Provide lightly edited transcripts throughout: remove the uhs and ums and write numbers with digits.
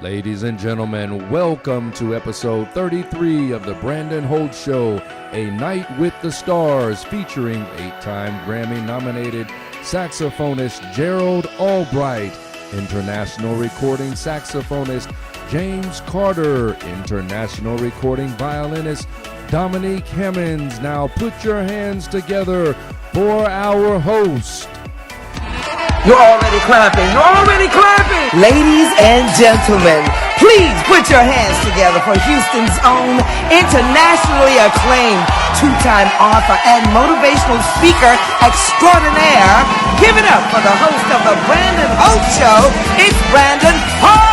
Ladies and gentlemen, welcome to episode 33 of the Brandon Holt Show, a night with the stars featuring 8-time Grammy-nominated saxophonist Gerald Albright, international recording saxophonist James Carter, international recording violinist Dominique Hammons. Now put your hands together for our host. You're already clapping. You're already clapping. Ladies and gentlemen, please put your hands together for Houston's own internationally acclaimed two-time author and motivational speaker extraordinaire. Give it up for the host of the Brandon Holt Show. It's Brandon Holt.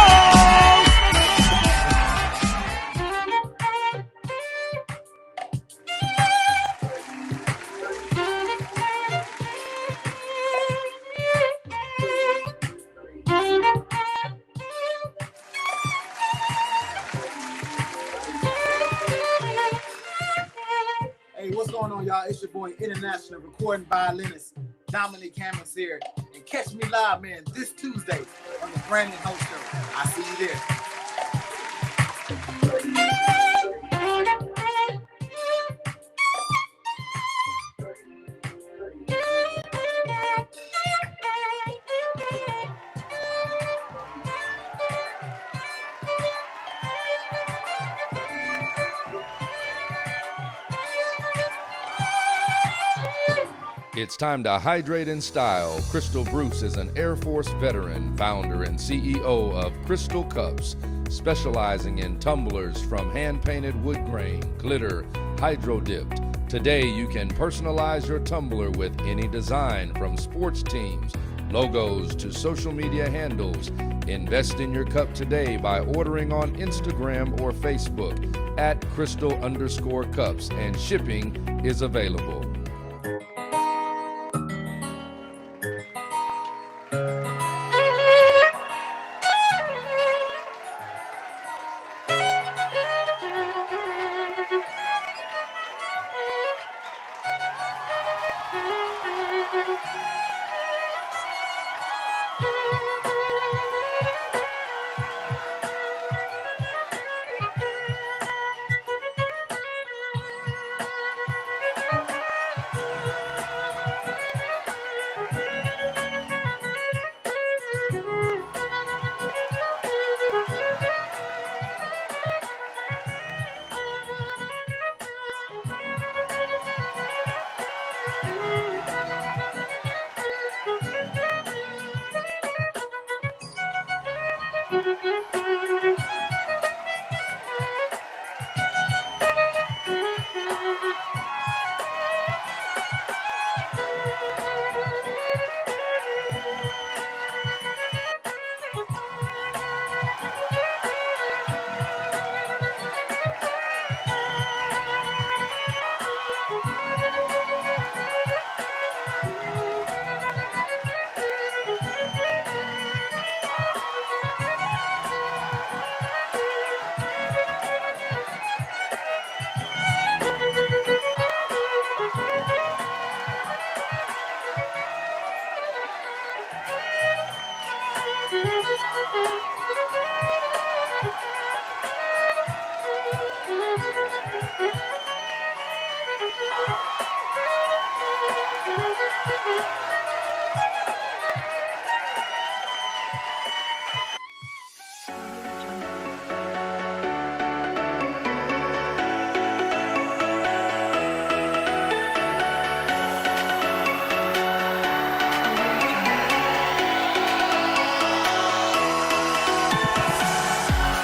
What's going on, y'all? It's your boy, international recording violinist Dominique Hammons here. And catch me live, man, this Tuesday on the Brandon Holt Show. I'll see you there. It's time to hydrate in style. Crystal Bruce is an Air Force veteran, founder and CEO of Crystal Cups, specializing in tumblers from hand-painted wood grain, glitter, hydro-dipped. Today, you can personalize your tumbler with any design, from sports teams, logos to social media handles. Invest in your cup today by ordering on Instagram or Facebook at Crystal_Cups, and shipping is available.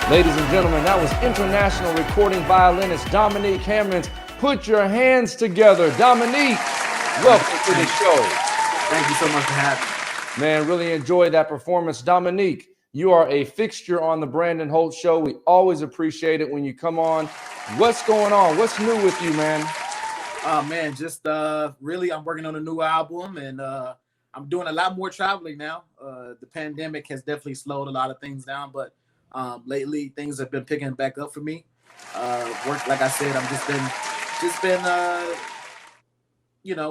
Ladies and gentlemen, that was international recording violinist Dominique Hammons. Put your hands together. Dominique, welcome to the show. Thank you so much for having me. Man, really enjoyed that performance. Dominique, you are a fixture on the Brandon Holt Show. We always appreciate it when you come on. What's going on? What's new with you, man? Man, just really, I'm working on a new album, and I'm doing a lot more traveling now. The pandemic has definitely slowed a lot of things down, but lately things have been picking back up for me. Work, like I said, I'm just been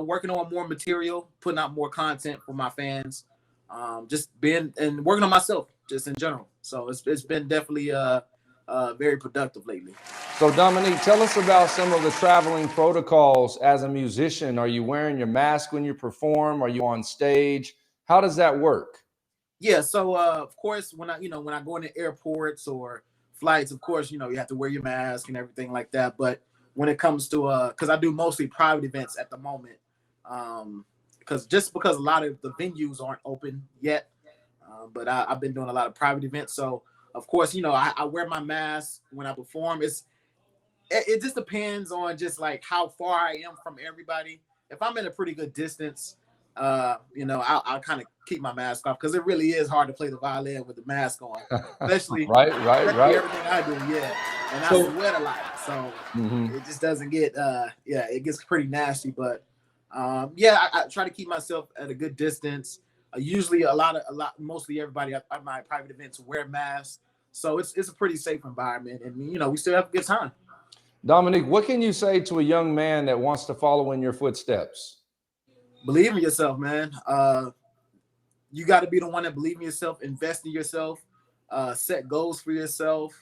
working on more material, putting out more content for my fans. just being and working on myself just in general. So it's been definitely very productive lately. So Dominique, tell us about some of the traveling protocols as a musician. Are you wearing your mask when you perform? Are you on stage? How does that work? Yeah, so of course when I go into airports or flights, of course, you have to wear your mask and everything like that. But when it comes to because I do mostly private events at the moment, because a lot of the venues aren't open yet, but I've been doing a lot of private events. So of course, I wear my mask when I perform. It just depends on just like how far I am from everybody. If I'm in a pretty good distance, I'll kind of keep my mask off because it really is hard to play the violin with the mask on, especially right. everything I do. Yeah, and I sweat a lot, so Mhm. it just doesn't get it gets pretty nasty. But I try to keep myself at a good distance. Usually, mostly everybody at my private events wear masks, so it's a pretty safe environment, and we still have a good time. Dominique, what can you say to a young man that wants to follow in your footsteps? Believe in yourself, man. You got to be the one that believe in yourself, invest in yourself, set goals for yourself.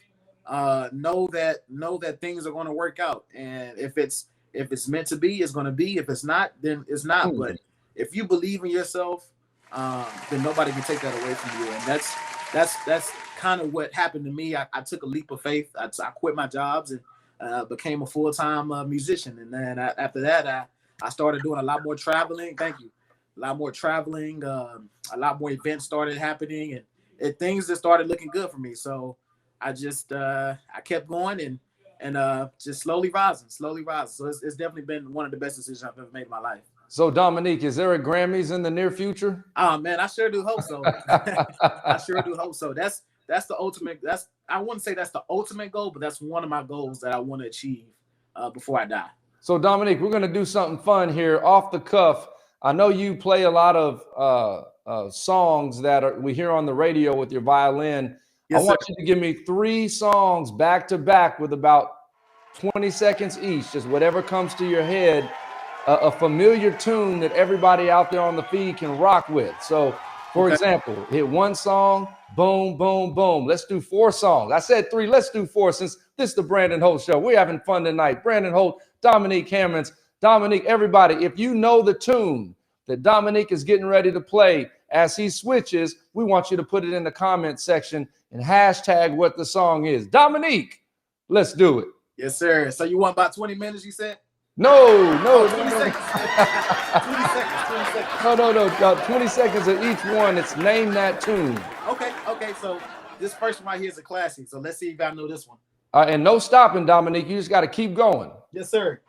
Know that things are going to work out, and if it's meant to be, it's going to be. If it's not, then it's not. But if you believe in yourself, then nobody can take that away from you. And that's kind of what happened to me. I took a leap of faith. I quit my jobs and became a full-time musician. And then after that, I started doing a lot more traveling. Thank you. A lot more traveling. A lot more events started happening, and things just started looking good for me. So I just I kept going and just slowly rising. So it's definitely been one of the best decisions I've ever made in my life. So Dominique, is there a Grammys in the near future? Oh man, I sure do hope so. I sure do hope so. That's the ultimate. I wouldn't say that's the ultimate goal, but that's one of my goals that I want to achieve before I die. So Dominique, we're going to do something fun here off the cuff. I know you play a lot of songs that we hear on the radio with your violin. Yes, I want sir. you to give me 3 songs back to back with about 20 seconds each, just whatever comes to your head, a familiar tune that everybody out there on the feed can rock with. So, for example, hit one song, boom, boom, boom. Let's do 4 songs. I said 3, let's do 4 since this is the Brandon Holt Show. We're having fun tonight. Brandon Holt, Dominique Hammons. Dominique, everybody, if you know the tune that Dominique is getting ready to play as he switches, we want you to put it in the comment section and hashtag what the song is. Dominique, let's do it. Yes, sir. So you want about 20 minutes, you said? No. 20 seconds. 20 seconds. No. 20 seconds of each one. It's name that tune. Okay. So this first one right here is a classic. So let's see if I know this one. And no stopping, Dominique. You just got to keep going. Yes, sir.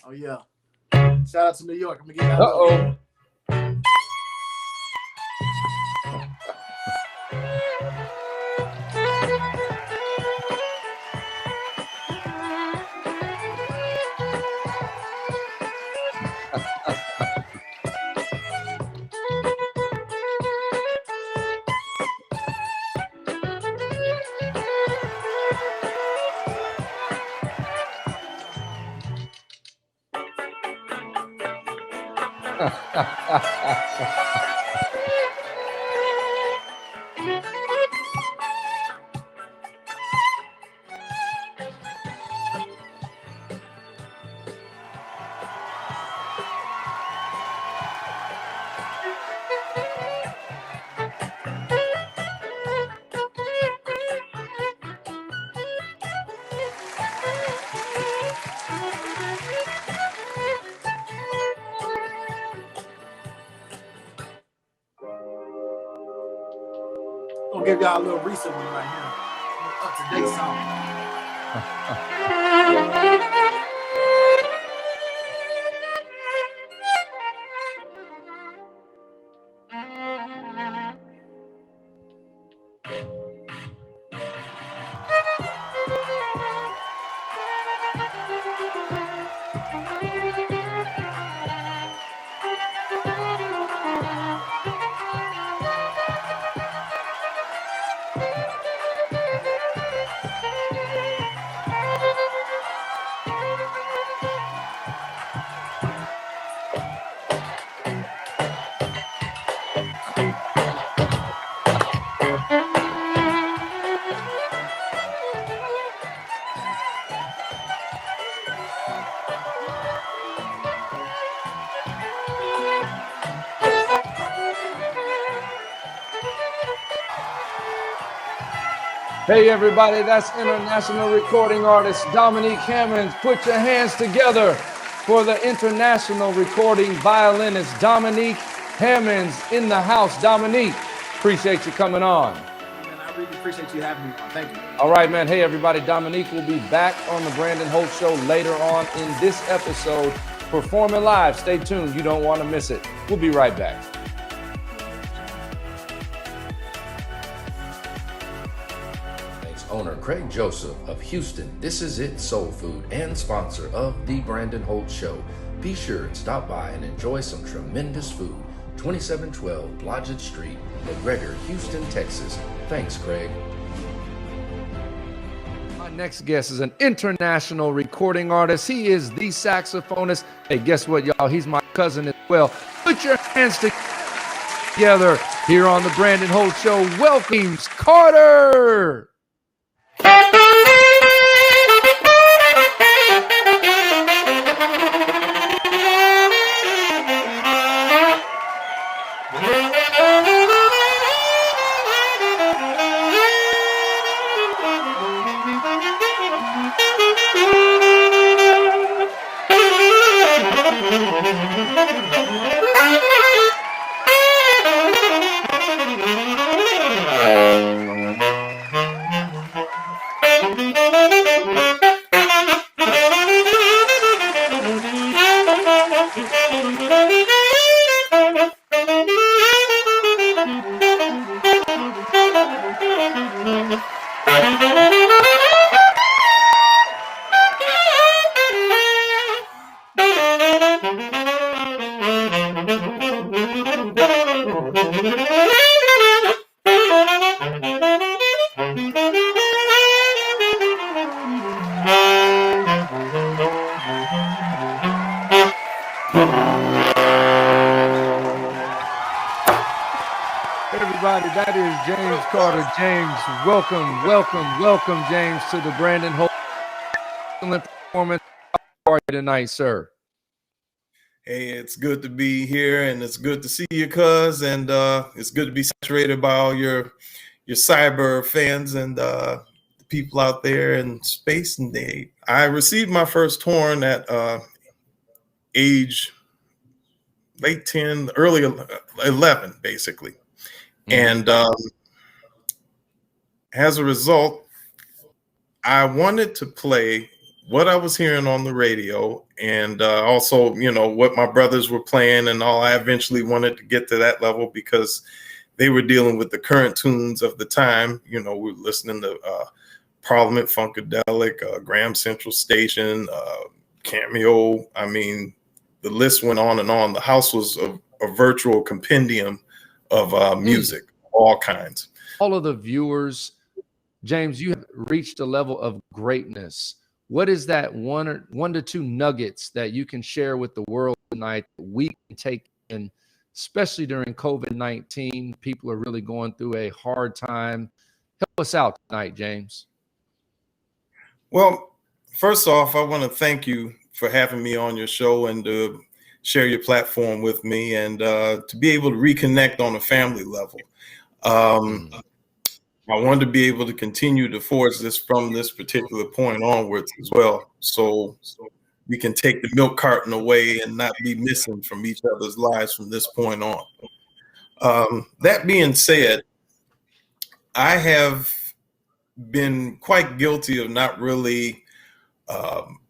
Oh yeah. Shout out to New York. I'm gonna get that. I'll give y'all a little recent one right here. today's song. Hey everybody, that's international recording artist Dominique Hammons. Put your hands together for the international recording violinist Dominique Hammons in the house. Dominique, appreciate you coming on. Man, I really appreciate you having me on. Thank you. All right, man. Hey everybody, Dominique will be back on the Brandon Holt Show later on in this episode, performing live. Stay tuned, you don't want to miss it. We'll be right back. Owner Craig Joseph of Houston, This Is It Soul Food, and sponsor of The Brandon Holt Show. Be sure and stop by and enjoy some tremendous food. 2712 Blodgett Street, McGregor, Houston, Texas. Thanks, Craig. My next guest is an international recording artist. He is the saxophonist. Hey, guess what, y'all? He's my cousin as well. Put your hands together here on The Brandon Holt Show. Welcome, Carter. Everybody, that is James Carter. James, welcome, James, to the Brandon Holt. Excellent performance. How are you tonight, sir? Hey, it's good to be here, and it's good to see you, cuz, and it's good to be saturated by all your cyber fans and the people out there in space. And I received my first horn at age late 10, early 11, basically. And as a result, I wanted to play what I was hearing on the radio, and also, you know, what my brothers were playing and all. I eventually wanted to get to that level because they were dealing with the current tunes of the time. You know, we were listening to Parliament Funkadelic, Graham Central Station, Cameo. I mean, the list went on and on. The house was a virtual compendium of music, all kinds. All of the viewers, James, you have reached a level of greatness. What is that one to two nuggets that you can share with the world tonight that we can take in, especially during COVID-19? People are really going through a hard time. Help us out tonight, James. Well, first off, I want to thank you for having me on your show and to share your platform with me, and to be able to reconnect on a family level. I wanted to be able to continue to forge this from this particular point onwards as well, so we can take the milk carton away and not be missing from each other's lives from this point on. That being said, I have been quite guilty of not really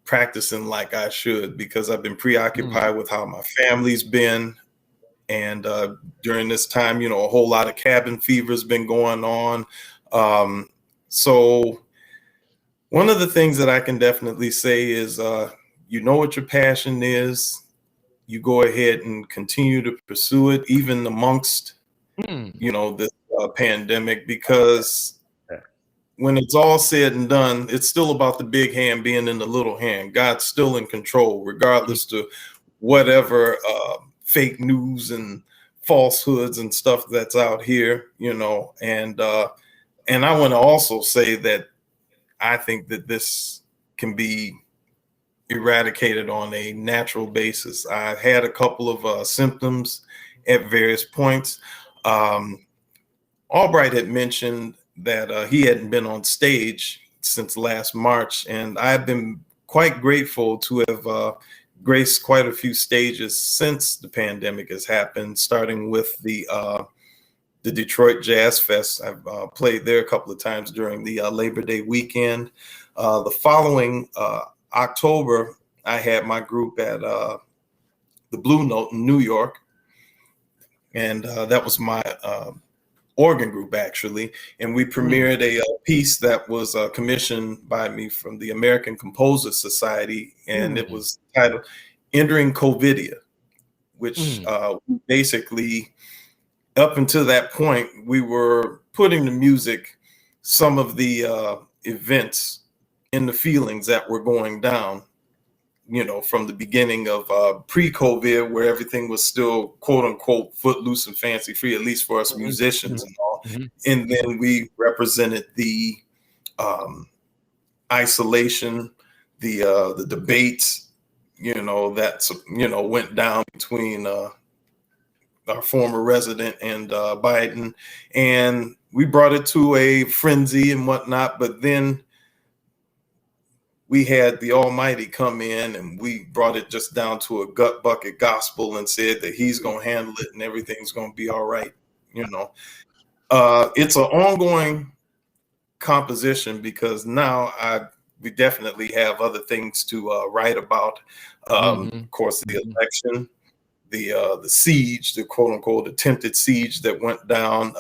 practicing like I should, because I've been preoccupied with how my family's been. And during this time, you know, a whole lot of cabin fever has been going on. So one of the things that I can definitely say is, you know what your passion is, you go ahead and continue to pursue it, even amongst, you know, this pandemic, because when it's all said and done, it's still about the big hand being in the little hand. God's still in control, regardless to whatever fake news and falsehoods and stuff that's out here, you know. And I want to also say that I think that this can be eradicated on a natural basis. I had a couple of symptoms at various points. Albright had mentioned that he hadn't been on stage since last March, and I've been quite grateful to have graced quite a few stages since the pandemic has happened, starting with the Detroit Jazz Fest. I've played there a couple of times during the Labor Day weekend. The following October, I had my group at the Blue Note in New York, and that was my organ group, actually, and we premiered a piece that was commissioned by me from the American Composers Society, and it was titled Entering Covidia, which basically, up until that point, we were putting the music, some of the events and the feelings that were going down, you know, from the beginning of pre-COVID, where everything was still quote unquote footloose and fancy free, at least for us musicians and all. And then we represented the isolation, the debates, you know, that, you know, went down between our former resident and Biden. And we brought it to a frenzy and whatnot, but then we had the Almighty come in and we brought it just down to a gut bucket gospel and said that he's going to handle it and everything's going to be all right. You know, it's an ongoing composition, because now we definitely have other things to write about. Of course, the election, the siege, the quote unquote attempted siege that went down,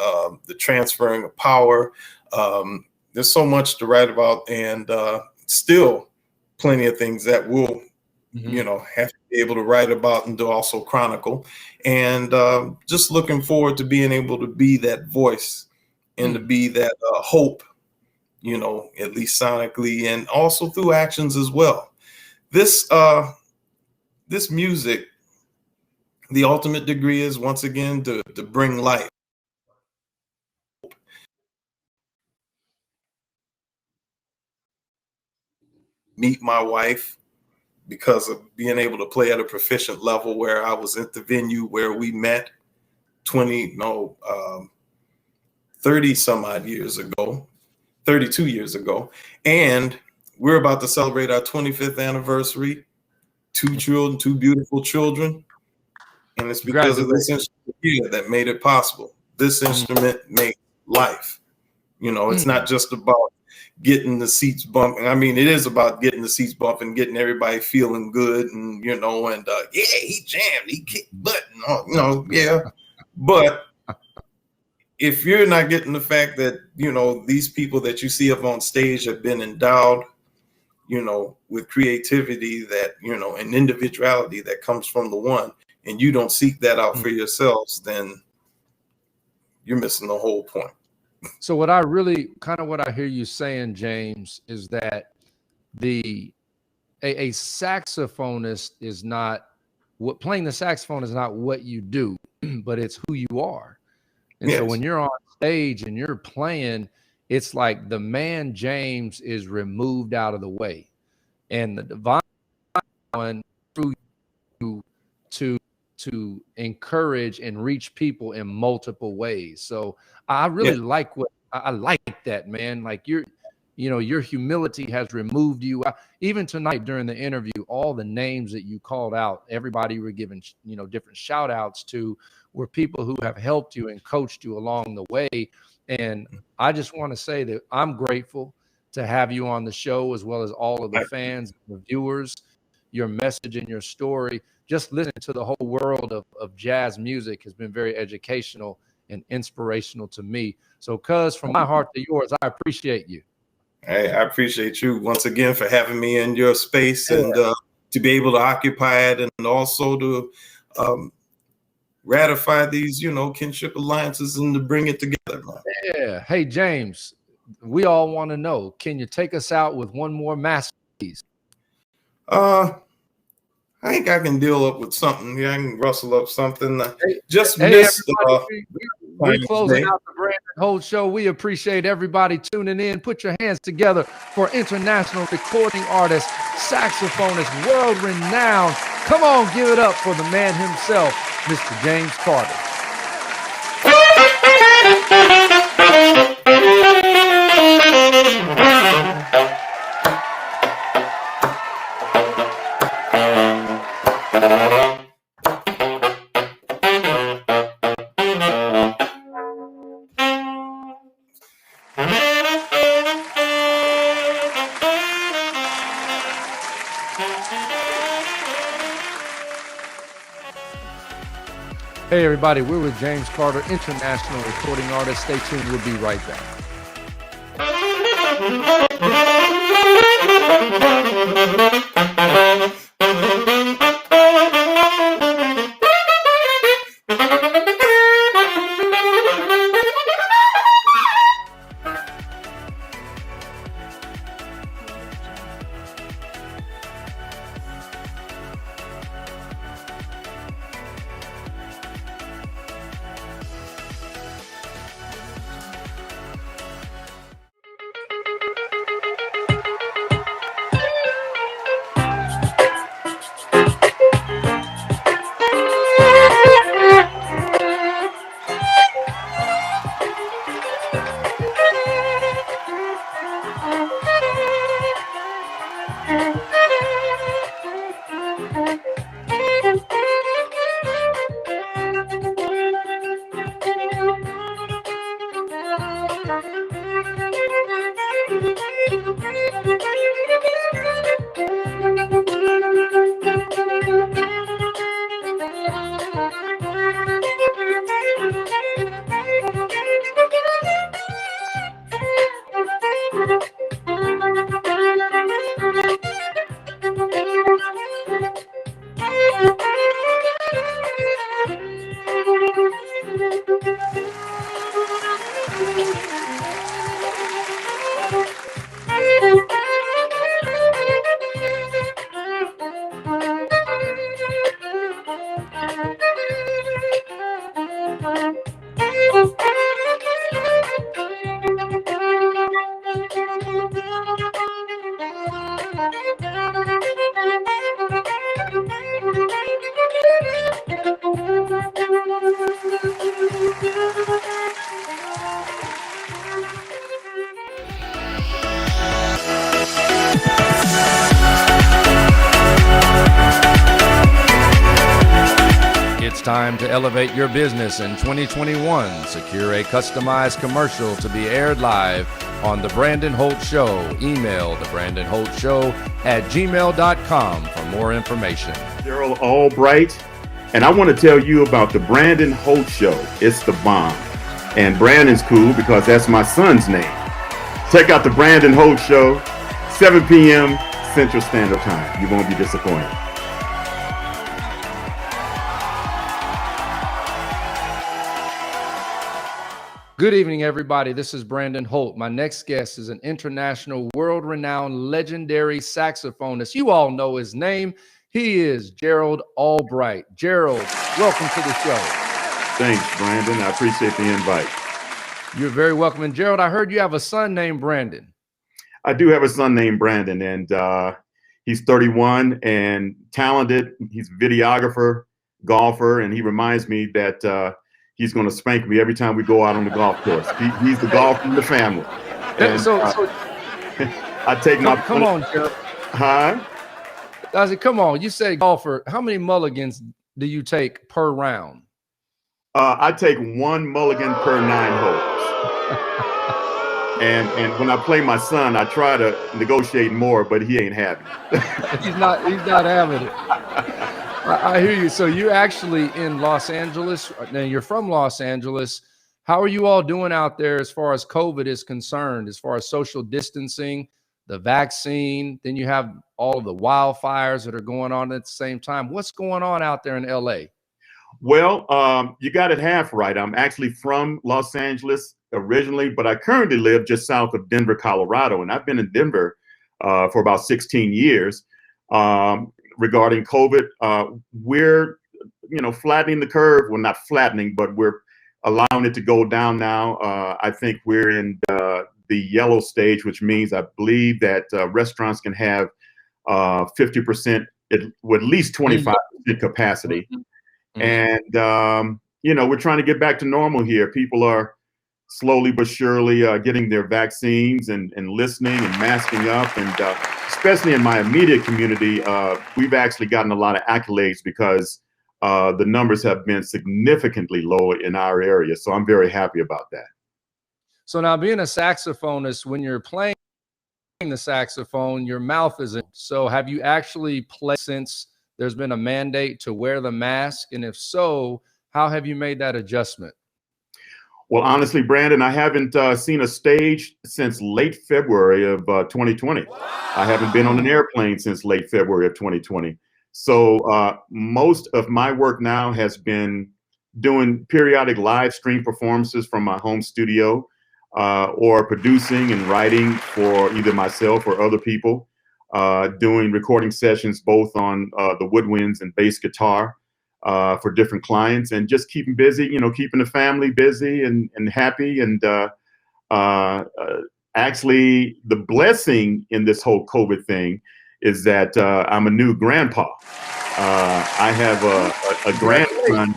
the transferring of power. There's so much to write about, and still plenty of things that we'll, you know, have to be able to write about and to also chronicle. And just looking forward to being able to be that voice and to be that hope, you know, at least sonically and also through actions as well. This music, the ultimate degree is, once again, to bring life. Meet my wife, because of being able to play at a proficient level, where I was at the venue where we met 30 some odd years ago, 32 years ago. And we're about to celebrate our 25th anniversary, two beautiful children. And it's because of this instrument here that made it possible. This instrument made life. You know, it's not just about getting the seats bumping. I mean, it is about getting the seats bumping, getting everybody feeling good, and, you know, and yeah, he jammed, he kicked butt, and, you know, yeah. But if you're not getting the fact that, you know, these people that you see up on stage have been endowed, you know, with creativity that, you know, and individuality that comes from the one, and you don't seek that out for yourselves, then you're missing the whole point. So what I really what I hear you saying, James, is that a saxophonist is not what playing the saxophone is not what you do, but it's who you are. And so when you're on stage and you're playing, it's like the man James is removed out of the way, and the divine one through you to encourage and reach people in multiple ways. So I really like I like that, man. Like your humility has removed you. Even tonight during the interview, all the names that you called out, everybody you were giving, you know, different shout outs to were people who have helped you and coached you along the way. And I just want to say that I'm grateful to have you on the show, as well as all of the fans, the viewers. Your message and your story, just listening to the whole world of jazz music has been very educational and inspirational to me. So, cuz, from my heart to yours, I appreciate you. Hey, I appreciate you once again for having me in your space and to be able to occupy it, and also to ratify these, kinship alliances and to bring it together. Man. Yeah. Hey, James, we all want to know, can you take us out with one more masterpiece? I think I can deal up with something. Yeah, I can rustle up something. Just hey, missed. We're closing out the Brandon Holt Show. We appreciate everybody tuning in. Put your hands together for international recording artist, saxophonist, world renowned. Come on, give it up for the man himself, Mr. James Carter. Hey, everybody, we're with James Carter, international recording artist. Stay tuned. We'll be right back. Time to elevate your business in 2021. Secure a customized commercial to be aired live on The Brandon Holt Show. Email thebrandonholtshow@gmail.com for more information. Gerald Albright, and I want to tell you about The Brandon Holt Show. It's the bomb. And Brandon's cool because that's my son's name. Check out The Brandon Holt Show, 7 p.m. Central Standard Time. You won't be disappointed. Good evening, everybody. This is Brandon Holt. My next guest is an international, world-renowned, legendary saxophonist. You all know his name. He is Gerald Albright. Gerald, welcome to the show. Thanks, Brandon. I appreciate the invite. You're very welcome. And Gerald, I heard you have a son named Brandon. I do have a son named Brandon, and he's 31 and talented. He's a videographer, golfer, and he reminds me that he's going to spank me every time we go out on the golf course. He's the golfer in the family. And, I take come on, Gerald. Huh? I said, come on. You say golfer. How many mulligans do you take per round? I take one mulligan per 9 holes. And when I play my son, I try to negotiate more, but he ain't happy. He's not having it. I hear you. So you're actually in Los Angeles. Now you're from Los Angeles. How are you all doing out there as far as COVID is concerned, as far as social distancing, the vaccine? Then you have all of the wildfires that are going on at the same time. What's going on out there in LA? Well, you got it half right. I'm actually from Los Angeles originally, but I currently live just south of Denver, Colorado. And I've been in Denver for about 16 years. Regarding COVID, we're, flattening the curve. Well, not flattening, but we're allowing it to go down now. I think we're in the yellow stage, which means I believe that restaurants can have 50%, with at least 25% capacity. And, we're trying to get back to normal here. People are slowly but surely getting their vaccines and listening and masking up. And especially in my immediate community, we've actually gotten a lot of accolades because the numbers have been significantly low in our area. So I'm very happy about that. So now, being a saxophonist, when you're playing the saxophone, your mouth isn't. So have you actually played since there's been a mandate to wear the mask? And if so, how have you made that adjustment? Well, honestly, Brandon, I haven't seen a stage since late February of 2020. I haven't been on an airplane since late February of 2020. So most of my work now has been doing periodic live stream performances from my home studio, or producing and writing for either myself or other people, doing recording sessions both on the woodwinds and bass guitar for different clients, and just keeping busy, keeping the family busy and happy. And actually, the blessing in this whole COVID thing is that I'm a new grandpa. I have a grandson.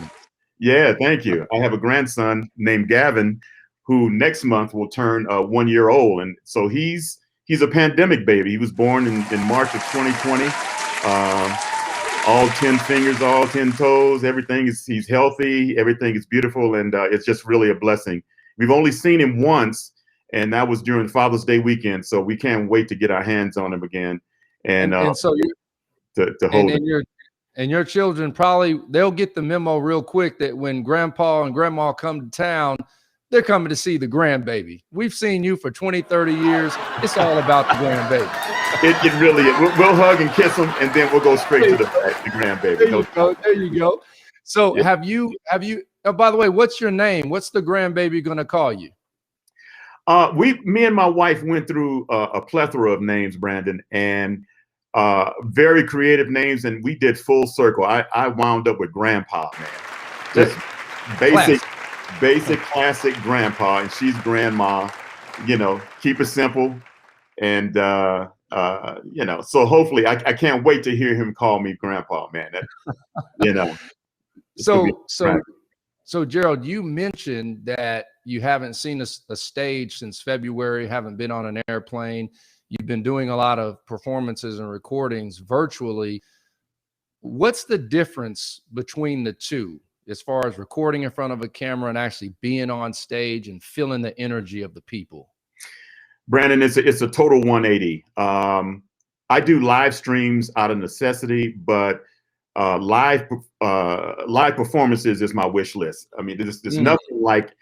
Yeah, thank you. I have a grandson named Gavin, who next month will turn 1 year old. And so he's a pandemic baby. He was born in March of 2020. All 10 fingers, all 10 toes, he's healthy, everything is beautiful. And it's just really a blessing. We've only seen him once, and that was during Father's Day weekend. So we can't wait to get our hands on him again. And so to hold him. And your children they'll get the memo real quick that when grandpa and grandma come to town, they're coming to see the grandbaby. We've seen you for 20, 30 years. It's all about the grandbaby. It really is. We'll hug and kiss them, and then we'll go straight to the grandbaby. There you go. So yeah. Have you, oh, by the way, what's your name? What's the grandbaby going to call you? Me and my wife went through a plethora of names, Brandon, and very creative names, and we did full circle. I wound up with Grandpa, man. Just basic classic Grandpa, and she's Grandma. Keep it simple, and so hopefully I can't wait to hear him call me Grandpa, man. So Gerald, you mentioned that you haven't seen a stage since February, haven't been on an airplane. You've been doing a lot of performances and recordings virtually. What's the difference between the two as far as recording in front of a camera and actually being on stage and feeling the energy of the people? Brandon, it's a total 180. I do live streams out of necessity, but live performances is my wish list. I mean, there's nothing like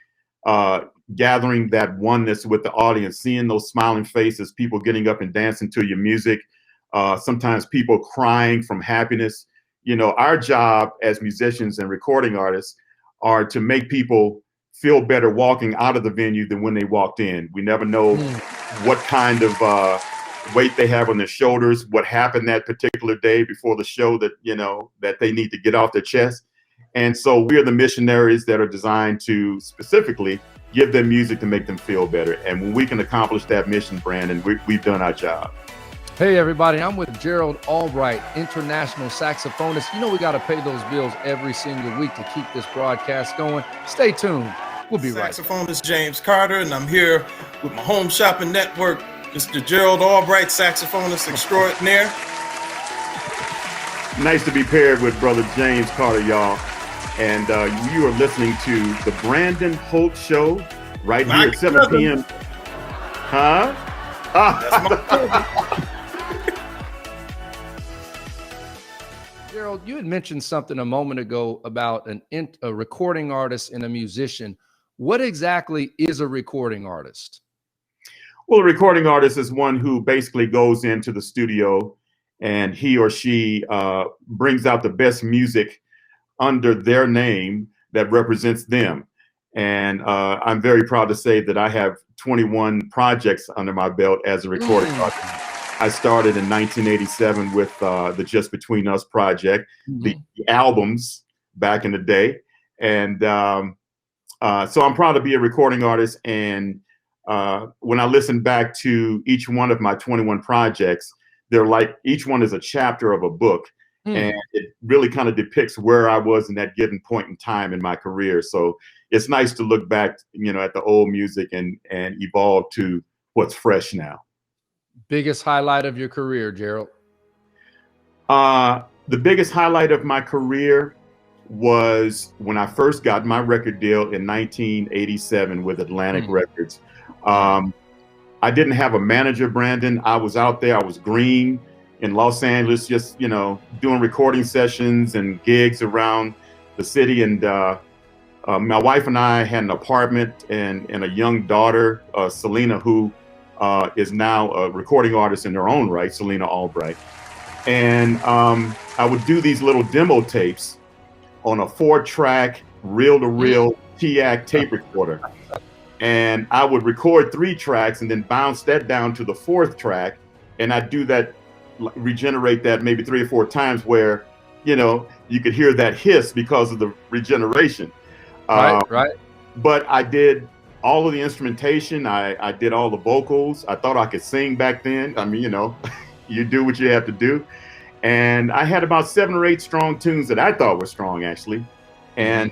gathering that oneness with the audience, seeing those smiling faces, people getting up and dancing to your music, sometimes people crying from happiness. Our job as musicians and recording artists are to make people feel better walking out of the venue than when they walked in. We never know what kind of weight they have on their shoulders, what happened that particular day before the show that they need to get off their chest. And so we are the missionaries that are designed to specifically give them music to make them feel better. And when we can accomplish that mission, Brandon, we've done our job. Hey, everybody, I'm with Gerald Albright, international saxophonist. We got to pay those bills every single week to keep this broadcast going. Stay tuned. We'll be right back. Saxophonist James Carter, and I'm here with my home shopping network, Mr. Gerald Albright, saxophonist extraordinaire. Nice to be paired with Brother James Carter, y'all. And you are listening to the Brandon Holt Show, right here at 7 p.m. Huh? Gerald, you had mentioned something a moment ago about a recording artist and a musician. What exactly is a recording artist? Well, a recording artist is one who basically goes into the studio and he or she brings out the best music under their name that represents them. And I'm very proud to say that I have 21 projects under my belt as a recording artist. I started in 1987 with the Just Between Us project, the albums back in the day. And so I'm proud to be a recording artist. And when I listen back to each one of my 21 projects, they're like, each one is a chapter of a book. And it really kind of depicts where I was in that given point in time in my career. So it's nice to look back, you know, at the old music and evolve to what's fresh now. Biggest highlight of your career, Gerald? The biggest highlight of my career was when I first got my record deal in 1987 with Atlantic Records. I didn't have a manager, Brandon. I was out there, I was green in Los Angeles, just, you know, doing recording sessions and gigs around the city. And my wife and I had an apartment and a young daughter, Selena, who is now a recording artist in her own right, Selena Albright. And I would do these little demo tapes on a 4-track reel-to-reel TAC tape recorder. And I would record 3 tracks and then bounce that down to the 4th track. And I'd do that, regenerate that maybe 3 or 4 times where, you know, you could hear that hiss because of the regeneration. Right. But I did all of the instrumentation. I did all the vocals. I thought I could sing back then. I mean, you know, you do what you have to do. And I had about 7 or 8 strong tunes that I thought were strong, actually. And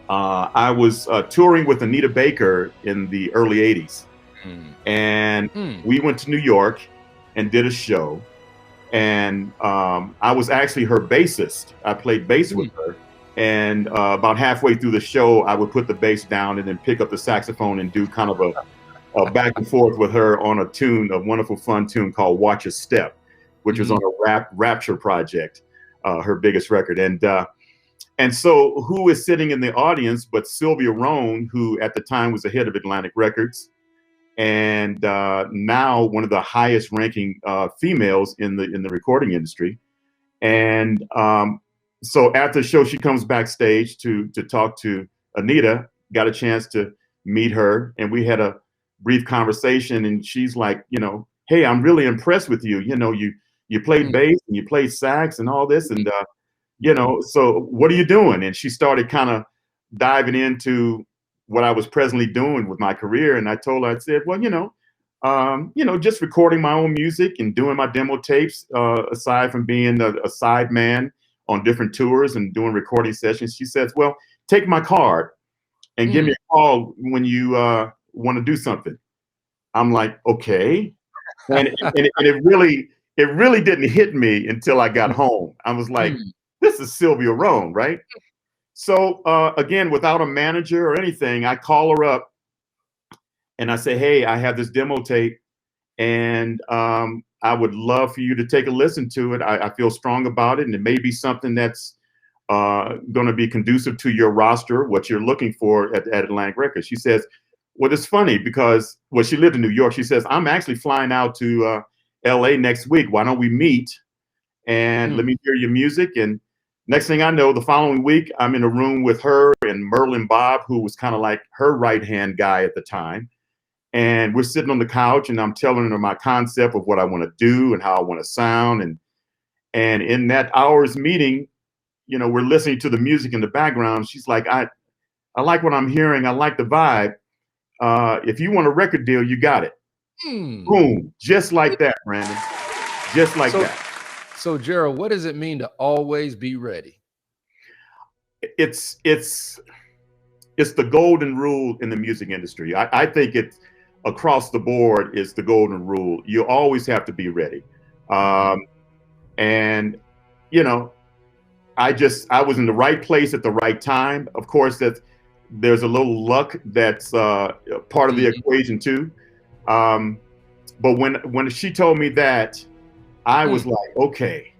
I was touring with Anita Baker in the early 80s. And we went to New York and did a show. And I was actually her bassist. I played bass with her. And about halfway through the show, I would put the bass down and then pick up the saxophone and do kind of a back and forth with her on a tune, a wonderful, fun tune called Watch a Step, which was on a Rapture project, her biggest record. And so who is sitting in the audience but Sylvia Rohn, who at the time was the head of Atlantic Records, and now one of the highest ranking females in the recording industry. And so after the show, she comes backstage to talk to Anita, got a chance to meet her. And we had a brief conversation and she's like, you know, hey, I'm really impressed with you. You know, you played bass and you played sax and all this. And, you know, so what are you doing? And she started kind of diving into what I was presently doing with my career. And I told her, I said, well, you know, just recording my own music and doing my demo tapes, aside from being a side man on different tours and doing recording sessions. She says, well, take my card and give me a call when you want to do something. I'm like, okay. And it really didn't hit me until I got home. I was like, this is Sylvia Rohn, right? So again, without a manager or anything, I call her up and I say, hey, I have this demo tape and I would love for you to take a listen to it. I feel strong about it, and it may be something that's going to be conducive to your roster, what you're looking for at Atlantic Records. She says, well, it's funny because, well, she lived in New York. She says, I'm actually flying out to LA next week. Why don't we meet and let me hear your music? And next thing I know, the following week, I'm in a room with her and Merlin Bob, who was kind of like her right-hand guy at the time. And we're sitting on the couch and I'm telling her my concept of what I want to do and how I want to sound. And in that hour's meeting, you know, we're listening to the music in the background. She's like, I like what I'm hearing. I like the vibe. If you want a record deal, you got it. Boom. Just like that, Brandon. Just like that. So Gerald, what does it mean to always be ready? It's the golden rule in the music industry. I think it's across the board is the golden rule. You always have to be ready. And, you know, I was in the right place at the right time. Of course, there's a little luck that's part of the equation too. But when she told me that, I was like, okay,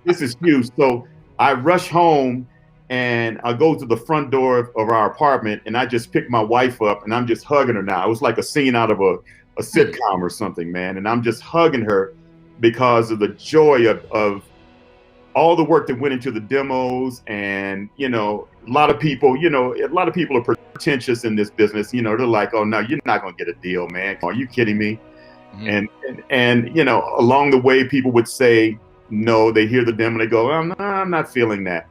this is huge. So I rush home and I go to the front door of our apartment, and I just pick my wife up, and I'm just hugging her now. It was like a scene out of a sitcom or something, man. And I'm just hugging her because of the joy of all the work that went into the demos. And, you know, a lot of people are pretentious in this business. You know, they're like, oh, no, you're not going to get a deal, man. Are you kidding me? And you know, along the way, people would say no. They hear the demo, they go, oh, no, I'm not feeling that.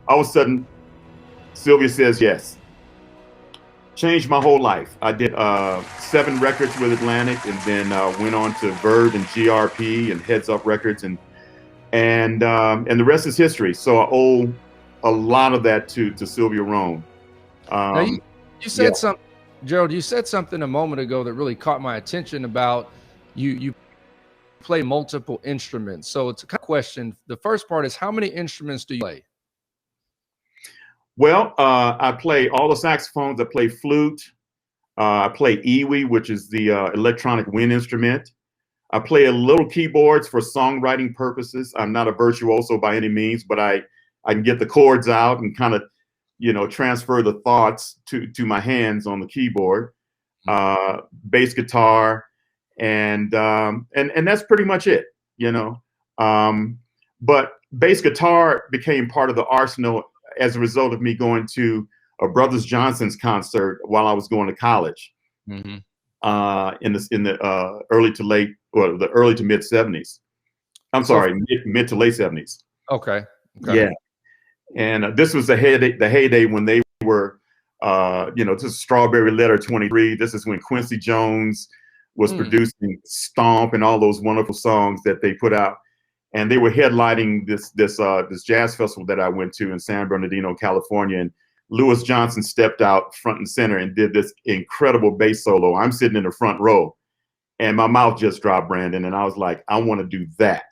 All of a sudden, Sylvia says yes. Changed my whole life. I did 7 records with Atlantic, and then went on to Verve and GRP and Heads Up Records, and the rest is history. So I owe a lot of that to Sylvia Rome. Now you said something, Gerald. You said something a moment ago that really caught my attention about you play multiple instruments. So it's a question. The first part is, how many instruments do you play? Well, I play all the saxophones. I play flute. I play iwi, which is the electronic wind instrument. I play a little keyboards for songwriting purposes. I'm not a virtuoso by any means, but I can get the chords out and kind of, you know, transfer the thoughts to my hands on the keyboard. Bass guitar, and that's pretty much it, you know. But bass guitar became part of the arsenal as a result of me going to a Brothers Johnson's concert while I was going to college, in the early to mid 70s. I'm sorry, mid to late 70s. Okay. Yeah. And this was the heyday when they were, you know, this is Strawberry Letter 23. This is when Quincy Jones was producing Stomp and all those wonderful songs that they put out. And they were headlining this jazz festival that I went to in San Bernardino, California. And Louis Johnson stepped out front and center and did this incredible bass solo. I'm sitting in the front row, and my mouth just dropped, Brandon. And I was like, I want to do that.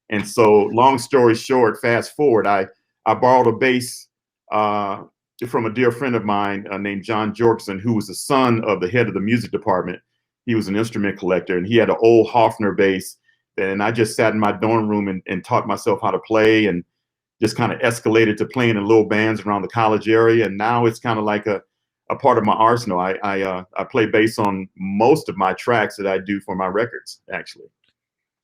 And so, long story short, fast forward, I borrowed a bass from a dear friend of mine named John Jorkson, who was the son of the head of the music department. He was an instrument collector, and he had an old Hofner bass. And I just sat in my dorm room and taught myself how to play, and just kind of escalated to playing in little bands around the college area. And now it's kind of like a part of my arsenal. I play bass on most of my tracks that I do for my records, actually.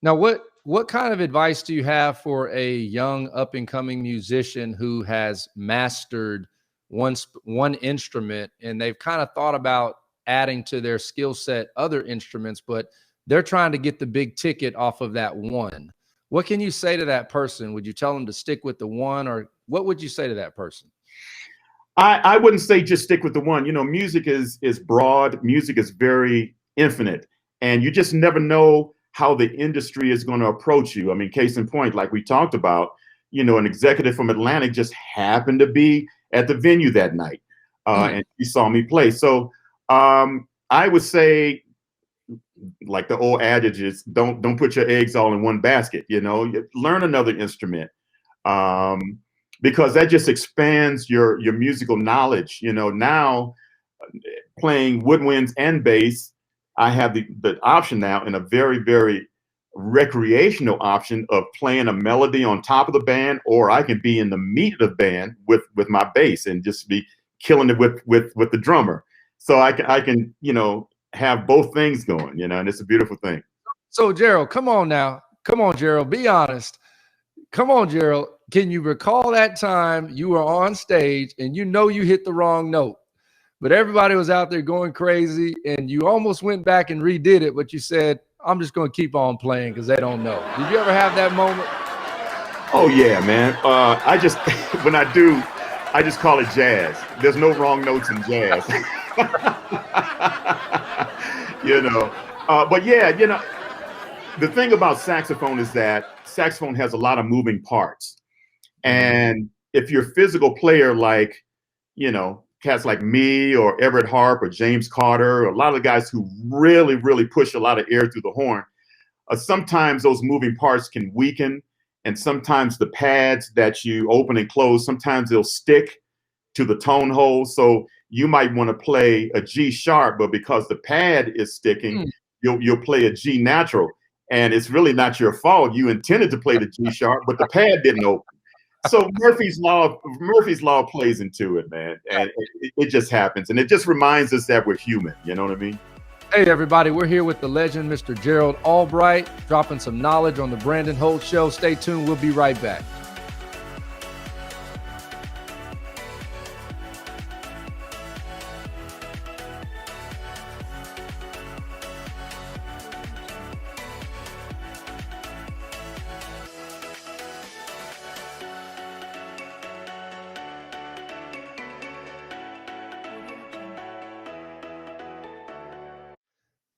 Now, what kind of advice do you have for a young up-and-coming musician who has mastered one instrument, and they've kind of thought about adding to their skill set other instruments, but they're trying to get the big ticket off of that one? What can you say to that person? Would you tell them to stick with the one, or what would you say to that person? I wouldn't say just stick with the one. You know, music is broad. Music is very infinite, and you just never know how the industry is going to approach you. I mean, case in point, like we talked about, you know, an executive from Atlantic just happened to be at the venue that night, and he saw me play. So I would say, like the old adage is, don't put your eggs all in one basket. You know, learn another instrument, because that just expands your musical knowledge. You know, now playing woodwinds and bass, I have the option now, and a very, very recreational option of playing a melody on top of the band, or I can be in the meat of the band with my bass and just be killing it with the drummer. So I can, you know, have both things going, you know, and it's a beautiful thing. So Gerald, come on now. Come on, Gerald, be honest. Come on, Gerald. Can you recall that time you were on stage and you know you hit the wrong note, but everybody was out there going crazy, and you almost went back and redid it, but you said, I'm just going to keep on playing because they don't know? Did you ever have that moment? Oh yeah, man. I just, when I do, I just call it jazz. There's no wrong notes in jazz. You know, but yeah, you know, the thing about saxophone is that saxophone has a lot of moving parts. And if you're a physical player, like, you know, cats like me or Everett Harp or James Carter, or a lot of the guys who really, really push a lot of air through the horn, sometimes those moving parts can weaken. And sometimes the pads that you open and close, sometimes they'll stick to the tone hole. So you might want to play a G sharp, but because the pad is sticking, you'll play a G natural. And it's really not your fault. You intended to play the G sharp, but the pad didn't open. So Murphy's law plays into it, man. And it just happens. And it just reminds us that we're human. You know what I mean? Hey, everybody, we're here with the legend, Mr. Gerald Albright, dropping some knowledge on the Brandon Holt Show. Stay tuned. We'll be right back.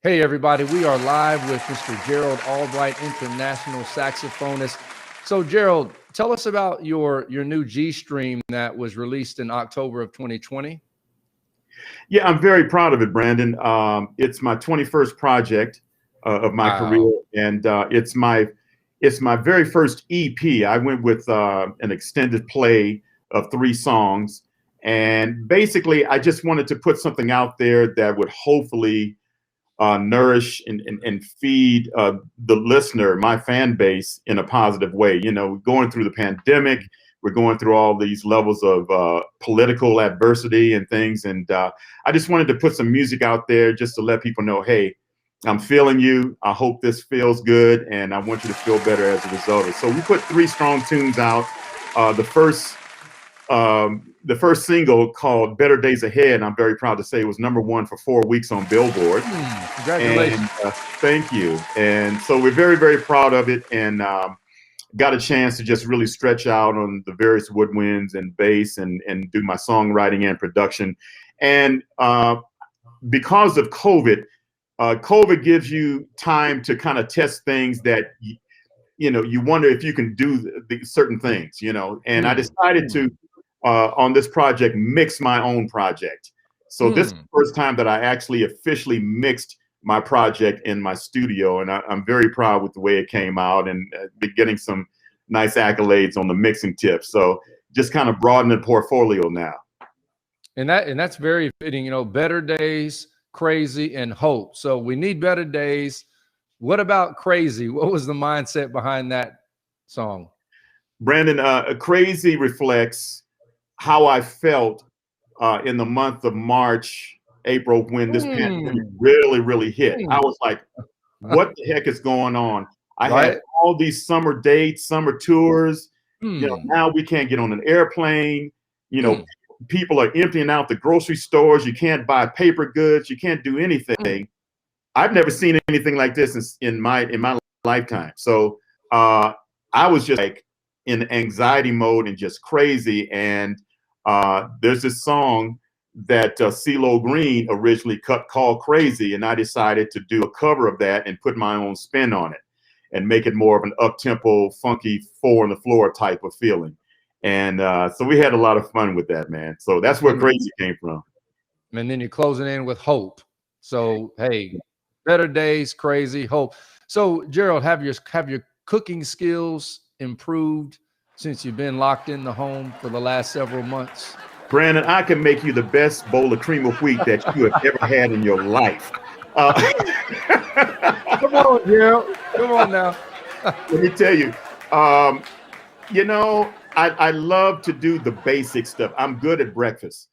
Hey, everybody, we are live with Mr. Gerald Albright, international saxophonist. So, Gerald, tell us about your new G stream that was released in October of 2020. Yeah, I'm very proud of it, Brandon. It's my 21st project of my career, and it's my very first EP. I went with an extended play of 3 songs, and basically, I just wanted to put something out there that would hopefully nourish and feed the listener, my fan base, in a positive way. You know, going through the pandemic, we're going through all these levels of political adversity and things. And I just wanted to put some music out there just to let people know, hey, I'm feeling you. I hope this feels good. And I want you to feel better as a result of it. So we put 3 strong tunes out. The first single, called Better Days Ahead, I'm very proud to say, was #1 for 4 weeks on Billboard. Congratulations. And, thank you. And so we're very, very proud of it, and got a chance to just really stretch out on the various woodwinds and bass and do my songwriting and production. And because of COVID, COVID gives you time to kind of test things that, you know, you wonder if you can do certain things, you know. And I decided to, on this project, mix my own project. So this is the first time that I actually officially mixed my project in my studio, and I'm very proud with the way it came out, and getting some nice accolades on the mixing tips. So just kind of broaden the portfolio now. And that's very fitting, you know, Better Days, Crazy, and Hope. So we need better days. What about Crazy? What was the mindset behind that song? Brandon, Crazy reflects how I felt in the month of March, April, when this pandemic really, really hit. I was like, what the heck is going on? I had all these summer dates, summer tours. You know, now we can't get on an airplane. You know, people are emptying out the grocery stores. You can't buy paper goods. You can't do anything. I've never seen anything like this in my lifetime. So I was just like in anxiety mode and just crazy. And there's this song that CeeLo Green originally called Crazy, and I decided to do a cover of that and put my own spin on it and make it more of an up-tempo, funky, 4 on the floor type of feeling. And so we had a lot of fun with that, man. So that's where Crazy came from. And then you're closing in with Hope. So, hey, Better Days, Crazy, Hope. So, Gerald, have your cooking skills improved since you've been locked in the home for the last several months? Brandon, I can make you the best bowl of cream of wheat that you have ever had in your life. Come on, Gerald. Come on now. Let me tell you, you know, I love to do the basic stuff. I'm good at breakfast.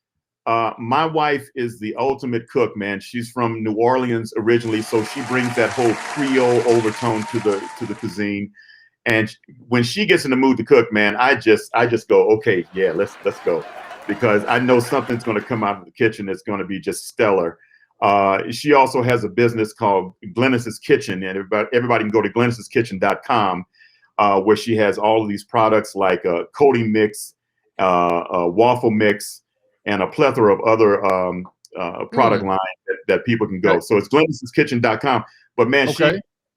My wife is the ultimate cook, man. She's from New Orleans originally, so she brings that whole Creole overtone to the cuisine. And when she gets in the mood to cook, man, I just go, okay, yeah, let's go, because I know something's going to come out of the kitchen that's going to be just stellar. She also has a business called Glennis's Kitchen, and everybody can go to glenniskitchen.com, where she has all of these products like a coating mix, a waffle mix, and a plethora of other product lines that people can go. So it's glenniskitchen.com. But man,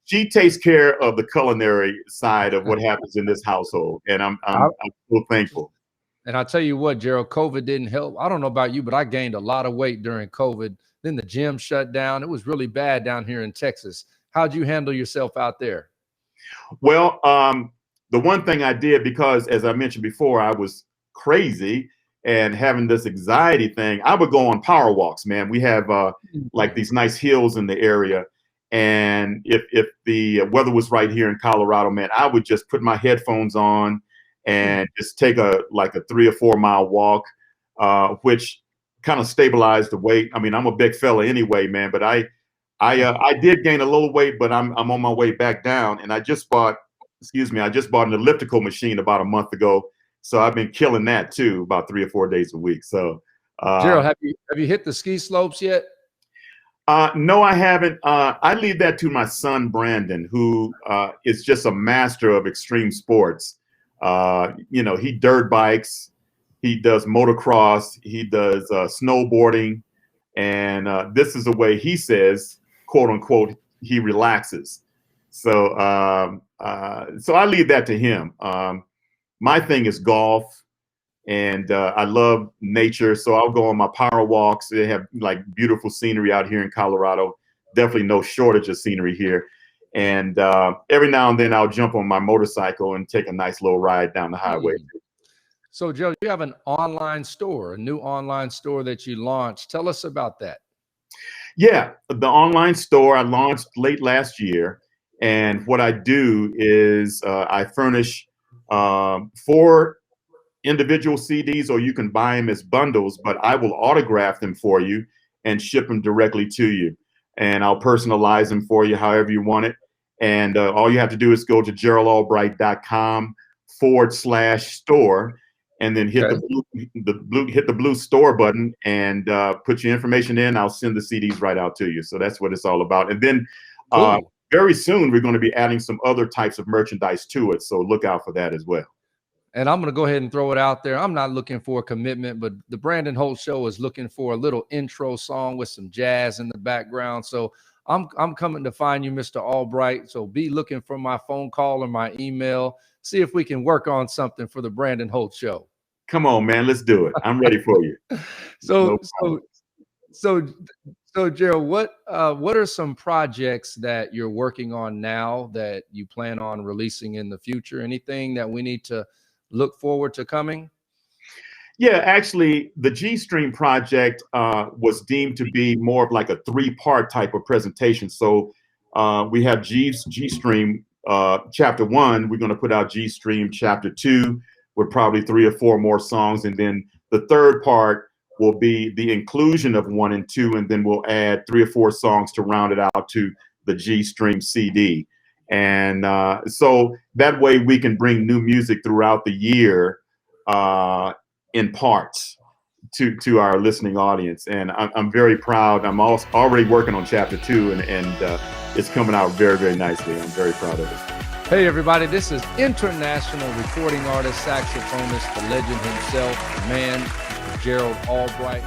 she takes care of the culinary side of what happens in this household, and I'm so thankful. And I'll tell you what, Gerald, COVID didn't help. I don't know about you, but I gained a lot of weight during COVID. Then the gym shut down. It was really bad down here in Texas. How'd you handle yourself out there? Well, the one thing I did, because as I mentioned before, I was crazy, and having this anxiety thing, I would go on power walks, man. We have like these nice hills in the area. And if the weather was right here in Colorado, man, I would just put my headphones on and just take a 3 or 4 mile walk, which kind of stabilized the weight. I mean, I'm a big fella anyway, man, but I did gain a little weight, but I'm on my way back down. And I just bought an elliptical machine about a month ago. So I've been killing that too, about 3 or 4 days a week. So Gerald, have you hit the ski slopes yet? No, I haven't. I leave that to my son, Brandon, who is just a master of extreme sports. He dirt bikes, he does motocross, he does snowboarding. And this is the way he says, quote unquote, he relaxes. So so I leave that to him. My thing is golf, and I love nature. So I'll go on my power walks. They have like beautiful scenery out here in Colorado. Definitely no shortage of scenery here. And every now and then I'll jump on my motorcycle and take a nice little ride down the highway. So Joe, you have an online store, a new online store that you launched. Tell us about that. Yeah, the online store I launched late last year. And what I do is I furnish 4 individual CDs, or you can buy them as bundles, but I will autograph them for you and ship them directly to you. And I'll personalize them for you however you want it. And all you have to do is go to geraldalbright.com/store and then hit the blue store button and put your information in. I'll send the CDs right out to you. So that's what it's all about. And then very soon we're going to be adding some other types of merchandise to it. So look out for that as well. And I'm going to go ahead and throw it out there. I'm not looking for a commitment, but the Brandon Holt Show is looking for a little intro song with some jazz in the background. So I'm coming to find you, Mr. Albright. So be looking for my phone call or my email. See if we can work on something for the Brandon Holt Show. Come on, man. Let's do it. I'm ready for you. So Gerald, what are some projects that you're working on now that you plan on releasing in the future? Anything that we need to look forward to coming? Yeah, actually, the G Stream project was deemed to be more of like a 3-part type of presentation. So we have G Stream Chapter 1. We're going to put out G Stream Chapter 2 with probably 3 or 4 more songs. And then the 3rd part will be the inclusion of 1 and 2. And then we'll add 3 or 4 songs to round it out to the G Stream CD. And so that way we can bring new music throughout the year in parts to our listening audience. And I'm very proud. I'm also already working on Chapter 2, and it's coming out very, very nicely. I'm very proud of it. Hey, everybody, this is international recording artist, saxophonist, the legend himself, the man, Mr. Gerald Albright.